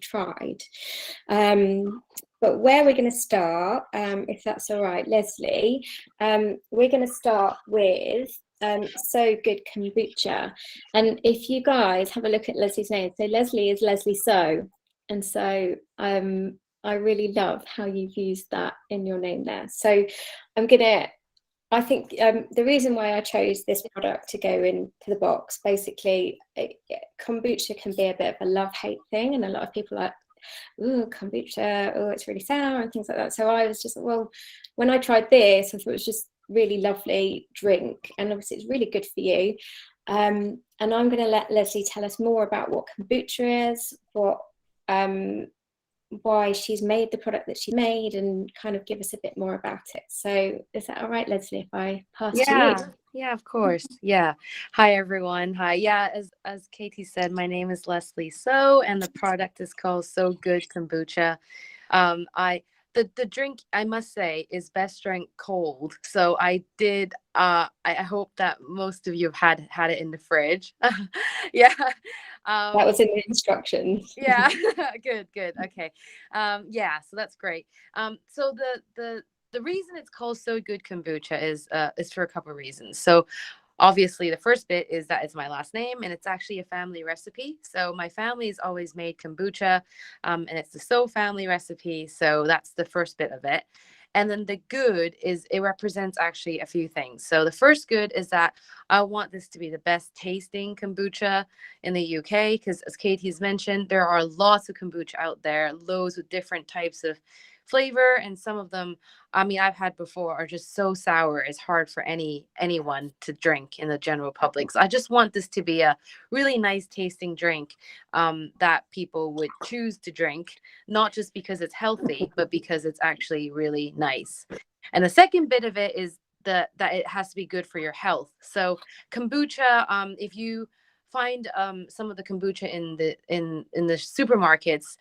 tried. But where we're going to start, if that's all right, Leslie, we're going to start with So Good Kombucha. And if you guys have a look at Leslie's name, so Leslie is Leslie So. And so I really love how you've used that in your name there. So I think the reason why I chose this product to go into the box, basically, kombucha can be a bit of a love-hate thing, and a lot of people are like, ooh, kombucha, oh, it's really sour and things like that. So I was just, well, when I tried this, I thought it was just really lovely drink, and obviously it's really good for you. And I'm going to let Leslie tell us more about what kombucha is, why she's made the product that she made, and kind of give us a bit more about it. So is that all right, Leslie, if I pass to you? Yeah, of course. Yeah. Hi, everyone. Hi. Yeah, as Katie said, my name is Leslie So, and the product is called So Good Kombucha. The drink, I must say, is best drank cold. So I hope that most of you have had it in the fridge. Yeah. That was in the instructions. Yeah. Good. Okay. Yeah, so that's great. So the reason it's called So Good Kombucha is for a couple of reasons. So obviously the first bit is that it's my last name, and it's actually a family recipe. So my family has always made kombucha, and it's the So family recipe. So that's the first bit of it. And then the good is it represents actually a few things. So the first good is that I want this to be the best tasting kombucha in the UK, because as Katie's mentioned, there are lots of kombucha out there, loads of different types of flavor, and some of them, I mean, I've had before, are just so sour it's hard for anyone to drink in the general public. So I just want this to be a really nice tasting drink that people would choose to drink, not just because it's healthy, but because it's actually really nice. And the second bit of it is that it has to be good for your health. So kombucha, if you find some of the kombucha in the supermarkets,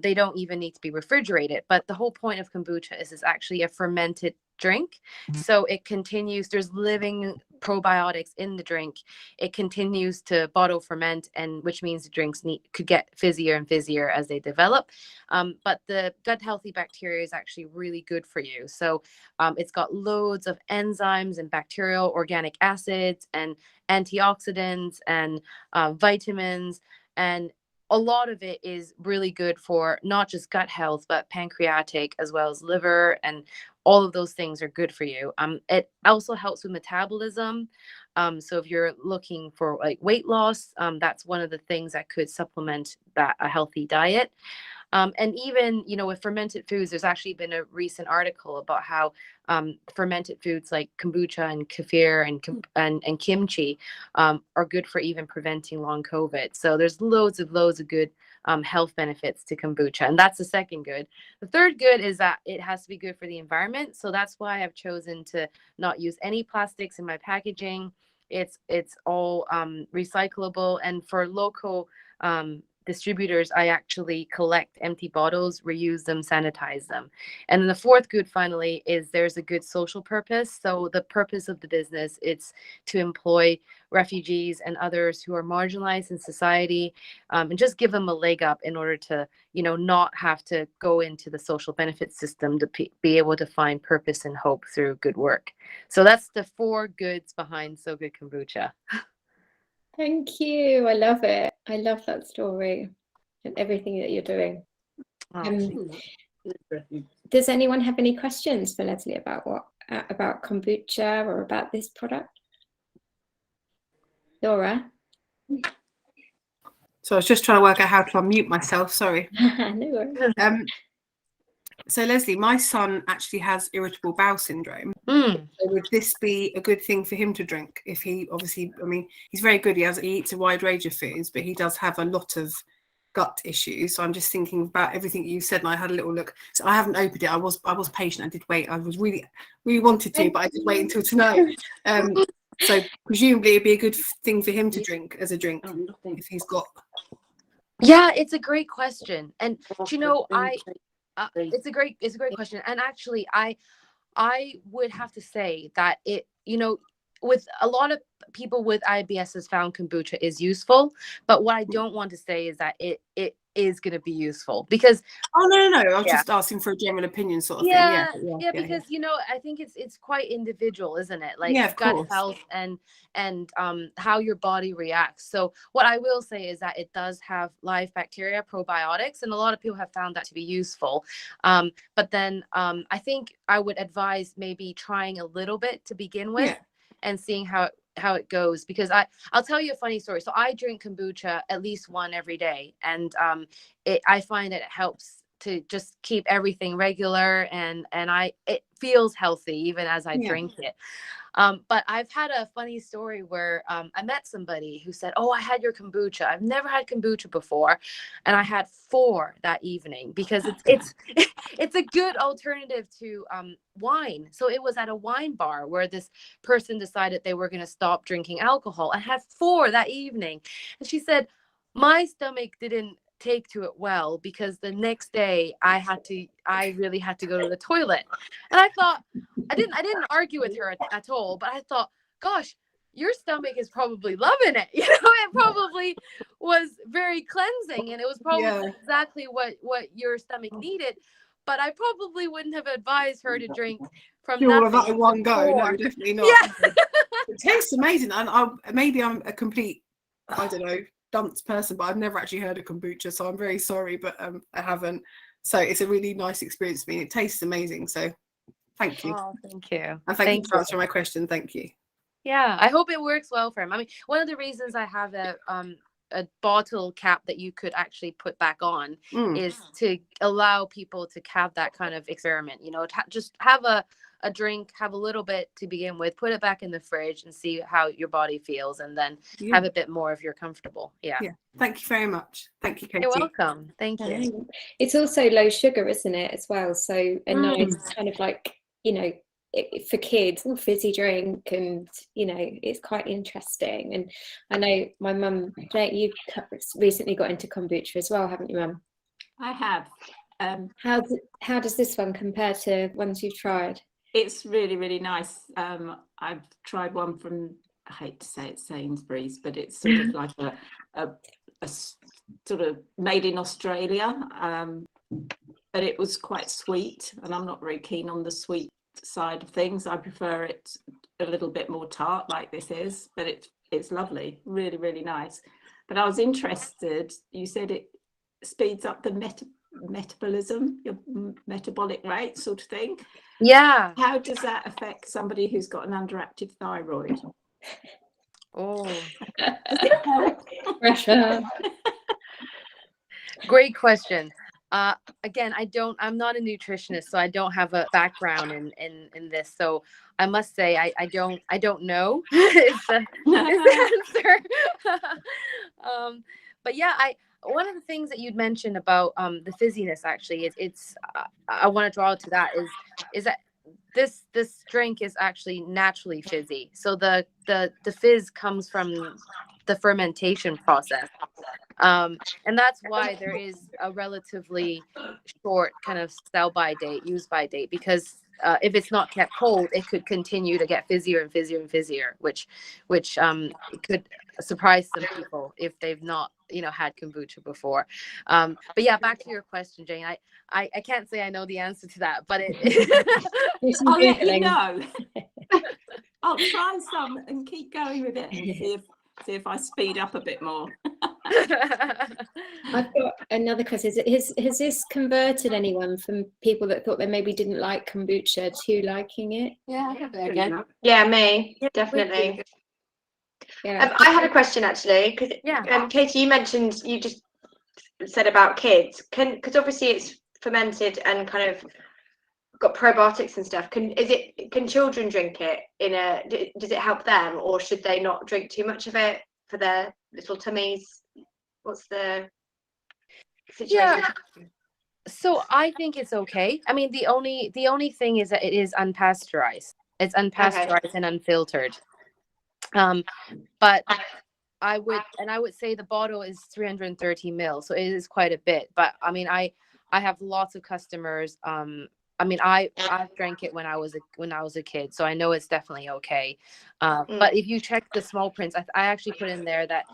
they don't even need to be refrigerated. But the whole point of kombucha is it's actually a fermented drink. So it continues, there's living probiotics in the drink. It continues to bottle ferment, and which means the drinks could get fizzier and fizzier as they develop. But the gut healthy bacteria is actually really good for you. So it's got loads of enzymes and bacterial organic acids and antioxidants and vitamins, and a lot of it is really good for not just gut health, but pancreatic as well as liver, and all of those things are good for you. It also helps with metabolism. So if you're looking for like weight loss, that's one of the things that could supplement a healthy diet. And even, with fermented foods, there's actually been a recent article about how fermented foods like kombucha and kefir and kimchi are good for even preventing long COVID. So there's loads of good health benefits to kombucha. And that's the second good. The third good is that it has to be good for the environment. So that's why I've chosen to not use any plastics in my packaging. It's all recyclable. And for local distributors, I actually collect empty bottles, reuse them, sanitize them. And then the fourth good, finally, is there's a good social purpose. So the purpose of the business, it's to employ refugees and others who are marginalized in society, and just give them a leg up in order to, not have to go into the social benefit system, to be able to find purpose and hope through good work. So that's the four goods behind So Good Kombucha. Thank you. I love it. I love that story and everything that you're doing. Does anyone have any questions for Leslie about kombucha or about this product? Laura? So I was just trying to work out how to unmute myself. Sorry. No worries. So Leslie, my son actually has irritable bowel syndrome. So would this be a good thing for him to drink? If he obviously, he's very good. He eats a wide range of foods, but he does have a lot of gut issues. So I'm just thinking about everything you said, and I had a little look. So I haven't opened it. I was patient. I did wait. I was really wanted to, but I did wait until tonight. So presumably it'd be a good thing for him to drink as a drink if he's got. Yeah, it's a great question, and it's a great question. And actually, I would have to say that it, with a lot of people with IBS has found kombucha is useful, but what I don't want to say is that it is going to be useful, because Oh no, I was just asking for a general opinion sort of thing. Yeah, because you know, I think it's quite individual, isn't it? Like gut health and how your body reacts. So what I will say is that it does have live bacteria, probiotics, and a lot of people have found that to be useful. But then I think I would advise maybe trying a little bit to begin with, and seeing how it goes, because I'll tell you a funny story. So I drink kombucha at least one every day, and I find that it helps to just keep everything regular, and it feels healthy even as I drink it. But I've had a funny story where I met somebody who said, "Oh, I had your kombucha. I've never had kombucha before," and I had 4 that evening, because it's it's a good alternative to wine. So it was at a wine bar where this person decided they were going to stop drinking alcohol. I had 4 that evening, and she said, "My stomach didn't take to it well, because the next day I really had to go to the toilet." And I thought, I didn't argue with her at all, but I thought, gosh, your stomach is probably loving it. You know, it probably was very cleansing, and it was probably exactly what your stomach needed. But I probably wouldn't have advised her to drink from all of that in one go. No, definitely not. Yeah. It tastes amazing, and maybe I'm a complete, I don't know, dunce person, but I've never actually heard of kombucha, so I'm very sorry, but I haven't. So it's a really nice experience for me. It tastes amazing, so thank you. Oh, thank you. And thank you for answering my question. Thank you. Yeah, I hope it works well for him. I mean, one of the reasons I have a bottle cap that you could actually put back on is to allow people to have that kind of experiment, you know, just have a drink, have a little bit to begin with, put it back in the fridge and see how your body feels, and then have a bit more if you're comfortable. Yeah. Thank you very much. Thank you, Katie. You're welcome. Thank you. It's also low sugar, isn't it, as well? So a nice kind of like, you know, for kids, all fizzy drink, and you know, it's quite interesting. And I know my mum, you've recently got into kombucha as well, haven't you, Mum? I have. How does this one compare to ones you've tried? It's really, really nice. I've tried one from, I hate to say it, Sainsbury's, but it's sort of like a sort of made in Australia, but it was quite sweet, and I'm not very keen on the sweet side of things. I prefer it a little bit more tart, like this is, but it's lovely, really, really nice. But I was interested, you said it speeds up the metabolism, your metabolic rate sort of thing. Yeah. How does that affect somebody who's got an underactive thyroid? Oh, Does it help? Pressure. Great question. Again, I'm not a nutritionist, so I don't have a background in this. So I must say I don't know is the answer. But yeah, one of the things that you'd mentioned about the fizziness, actually, I want to draw to that is that this drink is actually naturally fizzy. So the fizz comes from the fermentation process. And that's why there is a relatively short kind of use by date, because if it's not kept cold, it could continue to get fizzier and fizzier and fizzier, which could surprise some people if they've not, you know, had kombucha before. But yeah, back to your question, Jane. I can't say I know the answer to that, but I'll let you know. I'll try some and keep going with it and see if I speed up a bit more. I've got another question. Has this converted anyone from people that thought they maybe didn't like kombucha to liking it? Yeah, I have it again. Yeah, me, definitely. Yeah. I had a question actually, because Katie, you mentioned, you just said about kids, because obviously it's fermented and kind of got probiotics and stuff. Can children drink it does it help them, or should they not drink too much of it for their little tummies? What's the situation? Yeah. So I think it's okay. I mean, the only thing is that it is unpasteurized. It's unpasteurized and unfiltered. But I would say the bottle is 330 ml, so it is quite a bit. But I mean, I have lots of customers. I mean, I drank it when I was a kid, so I know it's definitely okay. But if you check the small prints, I actually put in there that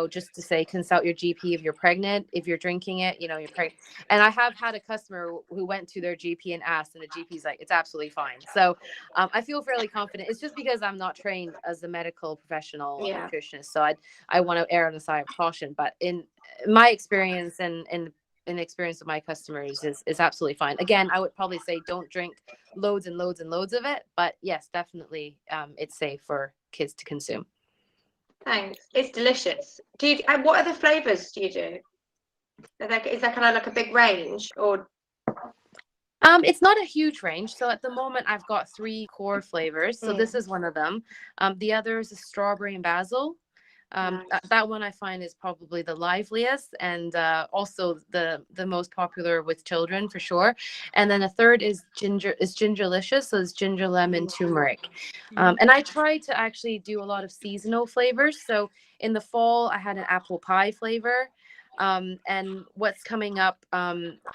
just to say, consult your GP if you're pregnant, if you're drinking it, you're pregnant. And I have had a customer who went to their GP and asked, and the GP's like, it's absolutely fine. So I feel fairly confident. It's just because I'm not trained as a medical professional nutritionist. So I want to err on the side of caution. But in my experience and in experience of my customers is absolutely fine. Again, I would probably say don't drink loads and loads and loads of it. But yes, definitely it's safe for kids to consume. Thanks. It's delicious. And what other flavors do you do? Is that kind of like a big range, or? It's not a huge range. So at the moment, I've got 3 core flavors. So this is one of them. The other is a strawberry and basil. Nice. That one I find is probably the liveliest and also the most popular with children for sure. And then a third is gingerlicious, so it's ginger, lemon, turmeric. And I try to actually do a lot of seasonal flavors. So in the fall, I had an apple pie flavor. And what's coming up,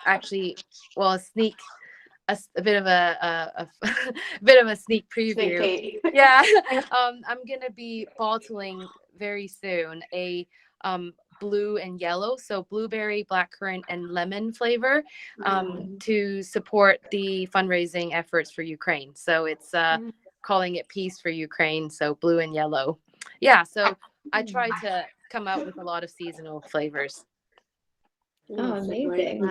actually, well, a bit of a bit of a sneak preview. Yeah. I'm gonna be bottling very soon a blue and yellow, so blueberry, blackcurrant, and lemon flavor to support the fundraising efforts for Ukraine. So it's calling it Peace for Ukraine, so blue and yellow. Yeah, so I try to come out with a lot of seasonal flavors. Oh, amazing.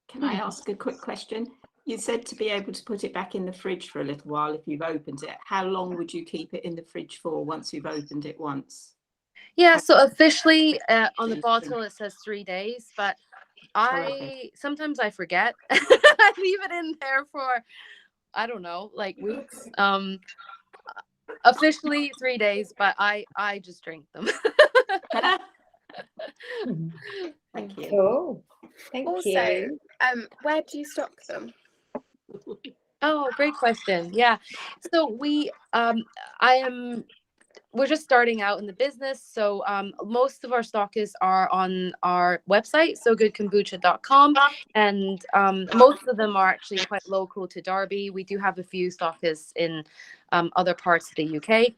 Can I ask a quick question? You said to be able to put it back in the fridge for a little while if you've opened it. How long would you keep it in the fridge for once you've opened it once? Yeah, so officially on the bottle it says 3 days, but sometimes I forget. I leave it in there for, I don't know, like weeks. Officially 3 days, but I just drink them. Thank you. Cool. Thank you. Also, where do you stock them? Oh, great question. Yeah. So we're just starting out in the business. So most of our stockists are on our website, sogoodkombucha.com. And most of them are actually quite local to Derby. We do have a few stockists in other parts of the UK.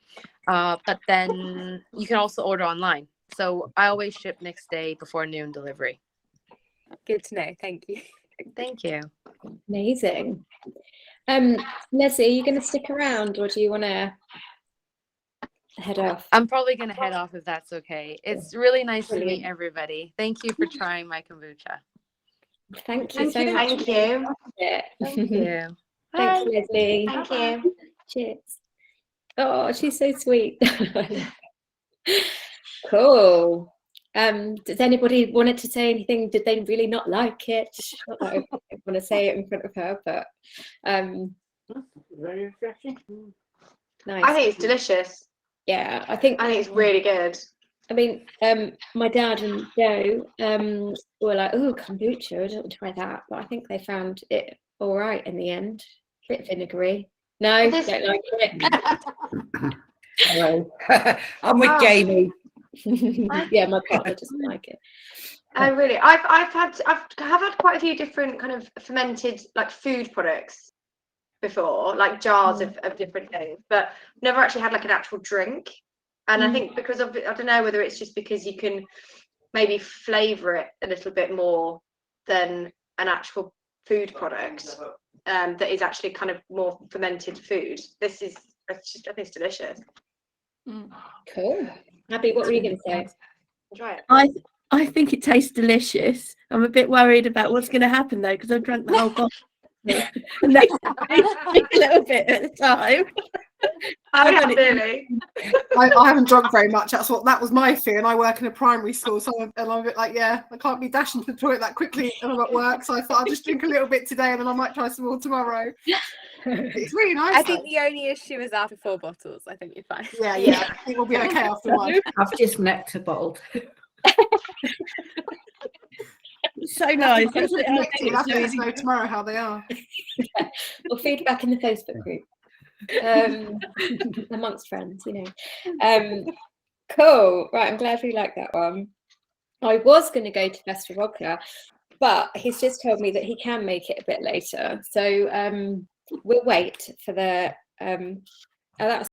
But then you can also order online. So I always ship next day before noon delivery. Good to know. Thank you. Thank you. amazing. Leslie, are you going to stick around, or do you want to head off? I'm probably going to head off if that's okay. It's really nice to meet everybody. Thank you for trying my kombucha. Thank you so much. Thank you. Thank you. Thanks, Bye. Leslie. Thank you. Cheers. Oh, she's so sweet. Cool. Does anybody wanted to say anything? Did they really not like it? Not that I want to say it in front of her, but very refreshing. nice. I think it's delicious. Yeah, I think it's really good. I mean, my dad and Joe were like, "Oh, kombucha, I don't want to try that," but I think they found it all right in the end. A bit vinegary. No, don't like it. No. I'm with Jamie. Yeah, my partner doesn't like it. Oh, really? I've had quite a few different kind of fermented like food products before, like jars of different things, but never actually had like an actual drink. And I think because of, I don't know whether it's just because you can maybe flavour it a little bit more than an actual food product that is actually kind of more fermented food. I think it's delicious. Cool. Abby, what were you going to say? Try it. I think it tastes delicious. I'm a bit worried about what's going to happen though, because I've drunk the whole bottle. And that's a little bit at the time. I haven't drunk very much. That was my fear, and I work in a primary school, so I'm a bit like, I can't be dashing to the toilet that quickly, and I'm at work, so I thought I'll just drink a little bit today, and then I might try some more tomorrow. It's really nice. I think the only issue is after 4 bottles. I think you're fine. Yeah. I think we'll be okay after one. I've just nectar bottled. So nice. Let us know tomorrow how they are. Or feedback in the Facebook group. Amongst friends, Cool. Right, I'm glad we like that one. I was going to go to Vesta Vodka, but he's just told me that he can make it a bit later. So we'll wait for the that's